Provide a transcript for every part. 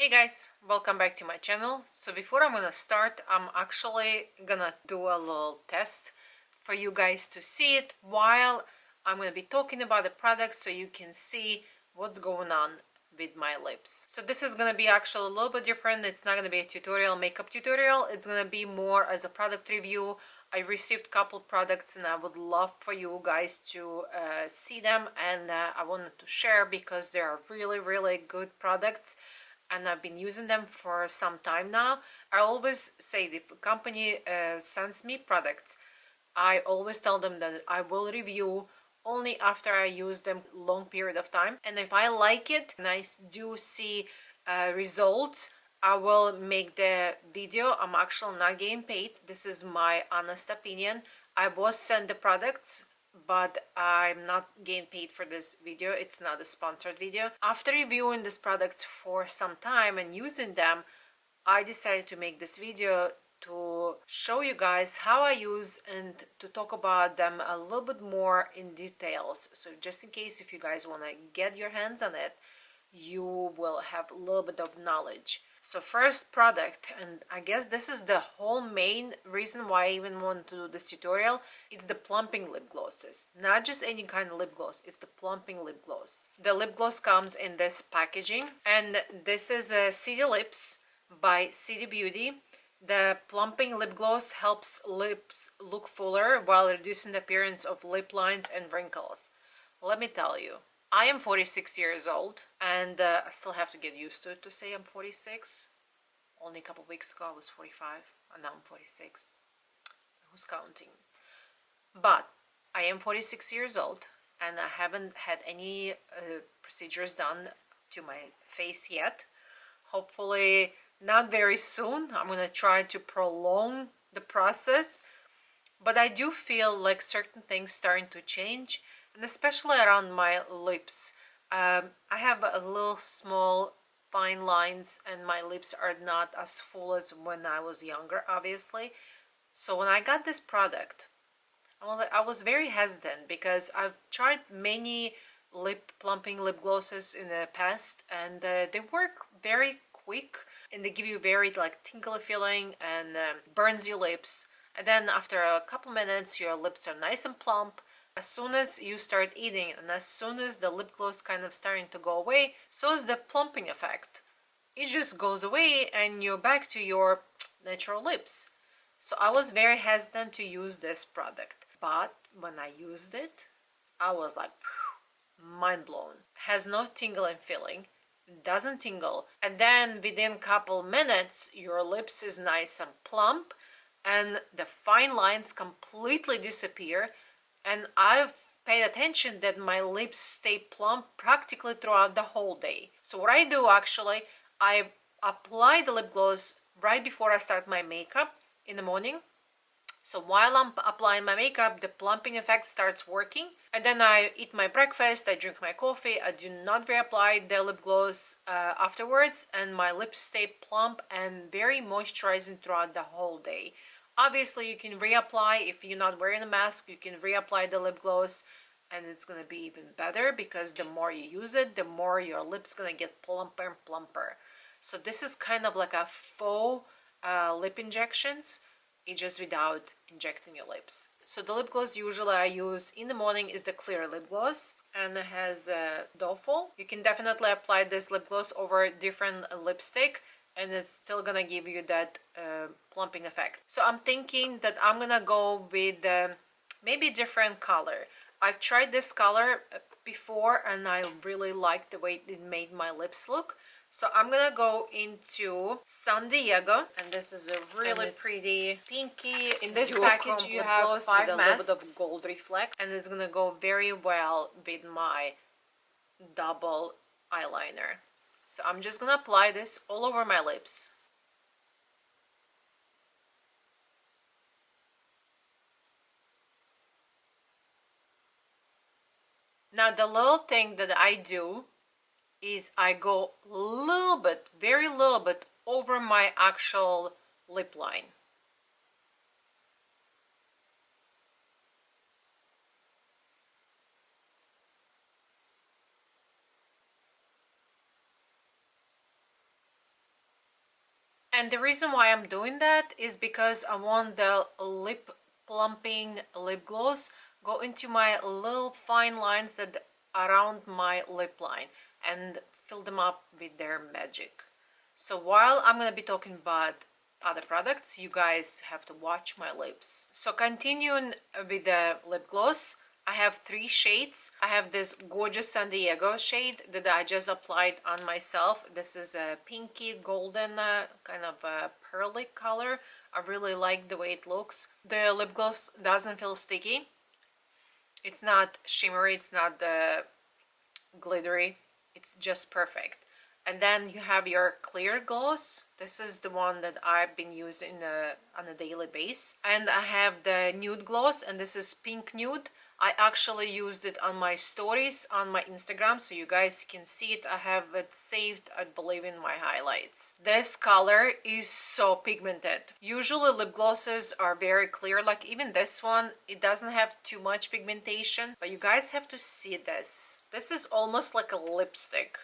Hey guys, welcome back to my channel. So before I'm gonna start, I'm actually gonna do a little test for you guys to see it while I'm gonna be talking about the product so you can see what's going on with my lips. So this is gonna be actually a little bit different. It's not gonna be a tutorial, makeup tutorial. It's gonna be more as a product review. I received a couple products and I would love for you guys to see them, and I wanted to share because they are really good products and I've been using them for some time now. I always say if a company sends me products, I always tell them that I will review only after I use them long period of time, and if I like it and I do see results, I will make the video. I'm actually not getting paid. This is my honest opinion. I was sent the products, but I'm not getting paid for this video. It's not a sponsored video. After reviewing these products for some time and using them, I decided to make this video to show you guys how I use and to talk about them a little bit more in details. So just in case if you guys want to get your hands on it, you will have a little bit of knowledge. So first product, and I guess this is the whole main reason why I even want to do this tutorial, it's the Plumping Lip Glosses. Not just any kind of lip gloss, it's the Plumping Lip Gloss. The lip gloss comes in this packaging, and this is City Lips by City Beauty. The Plumping Lip Gloss helps lips look fuller while reducing the appearance of lip lines and wrinkles. Let me tell you, I am 46 years old, and I still have to get used to it to say I'm 46. Only a couple weeks ago I was 45, and now I'm 46. Who's counting? But I am 46 years old, and I haven't had any procedures done to my face yet. Hopefully not very soon. I'm gonna try to prolong the process, but I do feel like certain things starting to change, and especially around my lips. I have a little small fine lines and my lips are not as full as when I was younger, obviously. So when I got this product, I was very hesitant because I've tried many plumping lip glosses in the past, and they work very quick and they give you very like tingly feeling and burns your lips, and then after a couple minutes your lips are nice and plump. As soon as you start eating and as soon as the lip gloss kind of starting to go away, so is the plumping effect. It just goes away and you're back to your natural lips. So I was very hesitant to use this product, but when I used it, I was like mind blown. Has no tingling feeling, doesn't tingle, and then within couple minutes your lips is nice and plump and the fine lines completely disappear, and I've paid attention that my lips stay plump practically throughout the whole day. So what I do actually, I apply the lip gloss right before I start my makeup in the morning. So while I'm applying my makeup, the plumping effect starts working, and then I eat my breakfast, I drink my coffee, I do not reapply the lip gloss afterwards, and my lips stay plump and very moisturizing throughout the whole day. Obviously you can reapply if you're not wearing a mask. You can reapply the lip gloss and it's gonna be even better because the more you use it, the more your lips gonna get plumper and plumper. So this is kind of like a faux lip injections. It's just without injecting your lips. So the lip gloss usually I use in the morning is the clear lip gloss, and it has doffle. You can definitely apply this lip gloss over different lipstick and it's still gonna give you that plumping effect. So I'm thinking that I'm gonna go with maybe different color. I've tried this color before and I really liked the way it made my lips look. So I'm gonna go into San Diego, and this is a really pretty pinky. In this package you have 5 masks with a little bit of gold reflect, and it's gonna go very well with my double eyeliner. So I'm just gonna apply this all over my lips. Now the little thing that I do is I go a little bit, very little bit over my actual lip line. And the reason why I'm doing that is because I want the plumping lip gloss go into my little fine lines that around my lip line and fill them up with their magic. So while I'm gonna be talking about other products, you guys have to watch my lips. So continuing with the lip gloss, I have 3 shades. I have this gorgeous San Diego shade that I just applied on myself. This is a pinky golden kind of a pearly color. I really like the way it looks. The lip gloss doesn't feel sticky. It's not shimmery, it's not glittery. It's just perfect. And then you have your clear gloss. This is the one that I've been using on a daily basis. And I have the nude gloss, and this is pink nude. I actually used it on my stories on my Instagram, so you guys can see it. I have it saved, I believe, in my highlights. This color is so pigmented. Usually lip glosses are very clear, like even this one, it doesn't have too much pigmentation, but you guys have to see this. This is almost like a lipstick.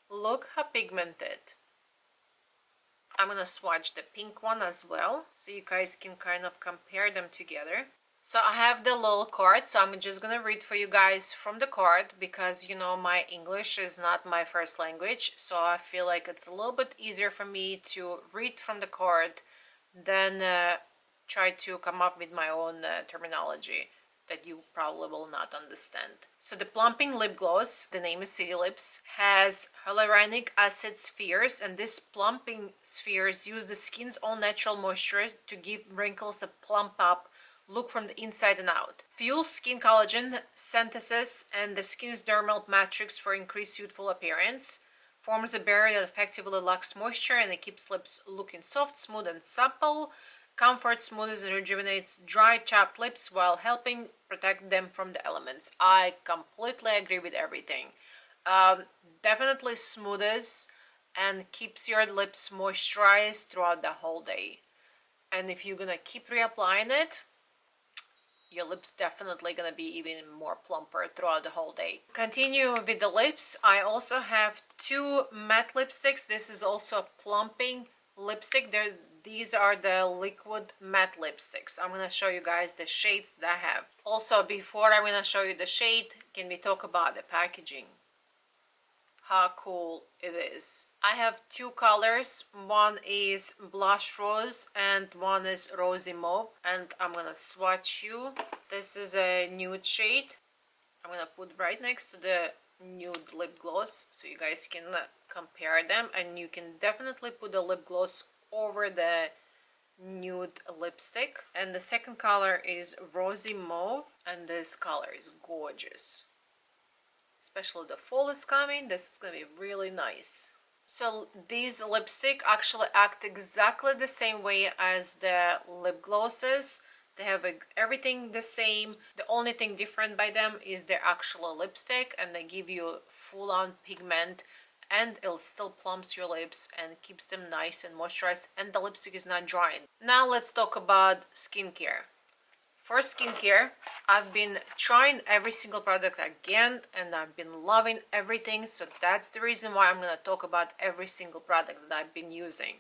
Look how pigmented. I'm gonna swatch the pink one as well, so you guys can kind of compare them together. So I have the little card, so I'm just gonna read for you guys from the card, because you know my English is not my first language, so I feel like it's a little bit easier for me to read from the card than try to come up with my own terminology that you probably will not understand. So the Plumping Lip Gloss, the name is City Lips, has hyaluronic acid spheres, and these plumping spheres use the skin's own natural moisture to give wrinkles a plump up look from the inside and out. Fuels skin collagen synthesis and the skin's dermal matrix for increased youthful appearance. Forms a barrier that effectively locks moisture, and it keeps lips looking soft, smooth, and supple. Comfort, smoothes, and rejuvenates dry, chapped lips while helping protect them from the elements. I completely agree with everything. Definitely smoothes and keeps your lips moisturized throughout the whole day. And if you're gonna keep reapplying it, your lips definitely gonna be even more plumper throughout the whole day. Continue with the lips. I also have 2 matte lipsticks. This is also a plumping lipstick. These are the liquid matte lipsticks. I'm gonna show you guys the shades that I have. Also, before I'm gonna show you the shade, can we talk about the packaging? How cool it is. I have 2 colors. One is blush rose and one is rosy mauve, and I'm gonna swatch you. This is a nude shade. I'm gonna put right next to the nude lip gloss so you guys can compare them, and you can definitely put the lip gloss over the nude lipstick. And the second color is rosy mauve, and this color is gorgeous. Especially the fall is coming, this is gonna be really nice. So these lipstick actually act exactly the same way as the lip glosses. They have everything the same. The only thing different by them is their actual lipstick, and they give you full-on pigment, and it still plumps your lips and keeps them nice and moisturized, and the lipstick is not drying. Now let's talk about skincare. For skincare, I've been trying every single product again, and I've been loving everything, so that's the reason why I'm going to talk about every single product that I've been using.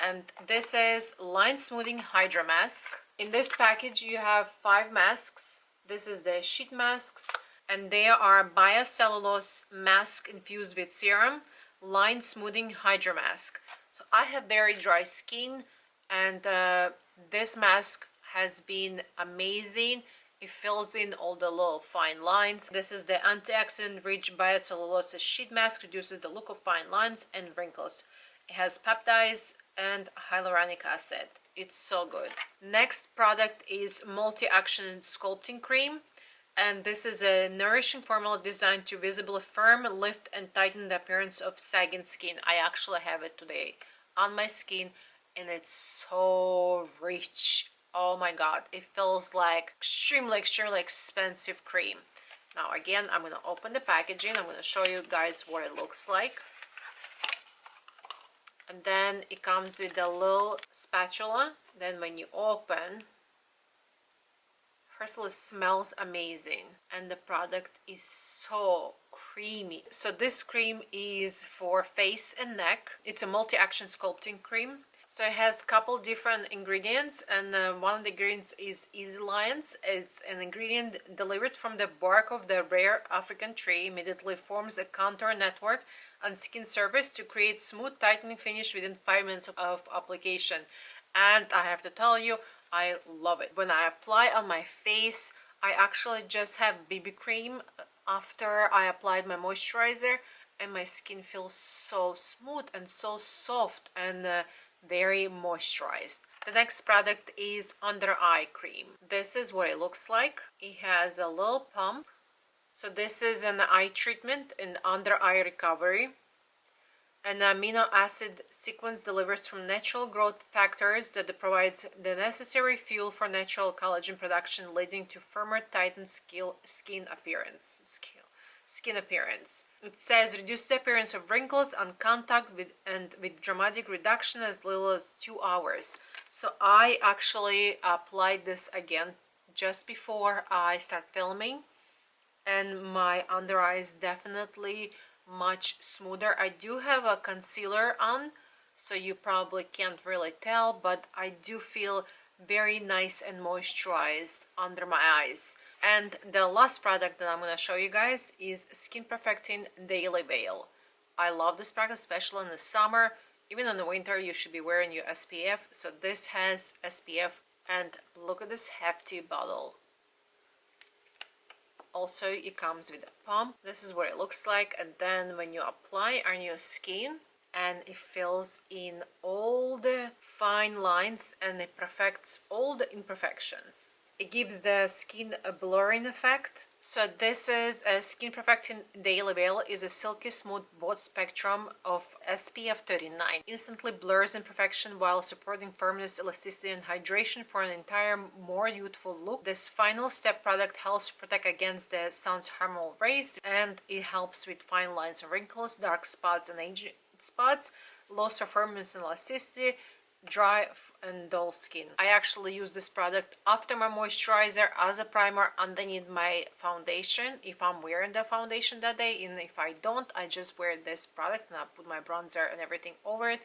And this is Line Smoothing Hydra Mask. In this package you have 5 masks. This is the sheet masks, and they are biocellulose mask infused with serum, Line Smoothing Hydra Mask. So I have very dry skin, and this mask has been amazing. It fills in all the little fine lines. This is the antioxidant rich biocellulose sheet mask, reduces the look of fine lines and wrinkles. It has peptides and hyaluronic acid. It's so good. Next product is multi-action sculpting cream, and this is a nourishing formula designed to visibly firm, lift, and tighten the appearance of sagging skin. I actually have it today on my skin, and it's so rich. Oh my god, it feels like extremely expensive cream. Now again, I'm gonna open the packaging. I'm gonna show you guys what it looks like. And then it comes with a little spatula. Then when you open, first of all, it smells amazing, and the product is so creamy. So this cream is for face and neck. It's a multi-action sculpting cream. So it has a couple different ingredients, and one of the ingredients is Easy Lines. It's an ingredient delivered from the bark of the rare African tree, immediately forms a contour network on skin surface to create smooth tightening finish within 5 minutes of application. And I have to tell you, I love it. When I apply on my face, I actually just have BB cream after I applied my moisturizer, and my skin feels so smooth and so soft and very moisturized. The next product is under eye cream. This is what it looks like. It has a little pump. So this is an eye treatment and under eye recovery. An amino acid sequence delivers from natural growth factors that provides the necessary fuel for natural collagen production, leading to firmer, tightened skin appearance. It says reduces the appearance of wrinkles on contact with dramatic reduction as little as 2 hours. So I actually applied this again just before I start filming, and my under eye is definitely much smoother. I do have a concealer on, so you probably can't really tell, but I do feel very nice and moisturized under my eyes. And the last product that I'm going to show you guys is Skin Perfecting Daily Veil. I love this product, especially in the summer. Even in the winter, you should be wearing your SPF. So this has SPF, and look at this hefty bottle. Also, it comes with a pump. This is what it looks like, and then when you apply on your skin, and it fills in all the fine lines and it perfects all the imperfections. It gives the skin a blurring effect. So this is a Skin Perfecting Daily Veil, is a silky smooth broad spectrum of SPF 39. Instantly blurs imperfection while supporting firmness, elasticity and hydration for an entire more youthful look. This final step product helps protect against the sun's harmful rays, and it helps with fine lines and wrinkles, dark spots and aging spots, loss of firmness and elasticity, dry and dull skin. I actually use this product after my moisturizer as a primer underneath my foundation if I'm wearing the foundation that day, and if I don't, I just wear this product and I put my bronzer and everything over it.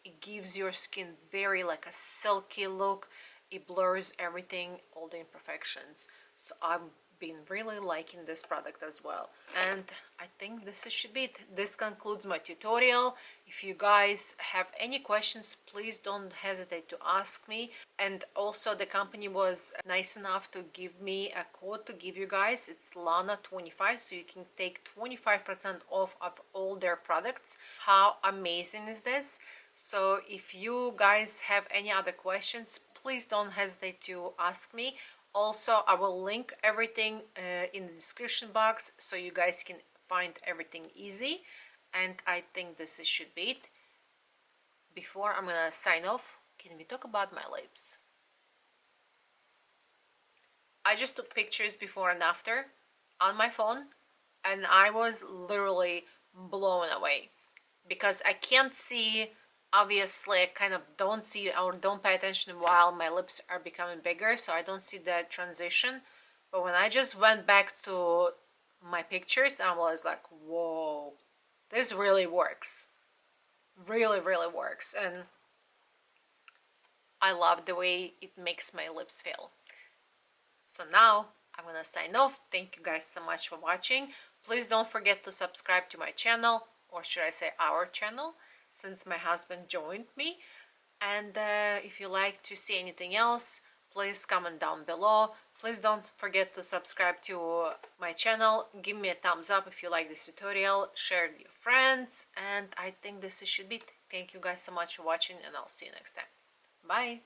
It gives your skin very like a silky look. It blurs everything, all the imperfections. So I've been really liking this product as well, and I think this should be it. This concludes my tutorial. If you guys have any questions, please don't hesitate to ask me. And also the company was nice enough to give me a code to give you guys. It's Lana 25, so you can take 25% off of all their products. How amazing is this? So if you guys have any other questions, please don't hesitate to ask me. Also, I will link everything in the description box so you guys can find everything easy. And I think this should be it. Before I'm gonna sign off, can we talk about my lips? I just took pictures before and after on my phone, and I was literally blown away because I can't see. Obviously, I kind of don't see or don't pay attention while my lips are becoming bigger, so I don't see the transition. But when I just went back to my pictures, I was like, whoa, this really works. Really, really works. And I love the way it makes my lips feel. So now I'm gonna sign off. Thank you guys so much for watching. Please don't forget to subscribe to my channel, or should I say our channel, since my husband joined me. And if you like to see anything else, please comment down below. Please don't forget to subscribe to my channel. Give me a thumbs up if you like this tutorial. Share it with your friends. And I think this should be it. Thank you guys so much for watching, and I'll see you next time. Bye!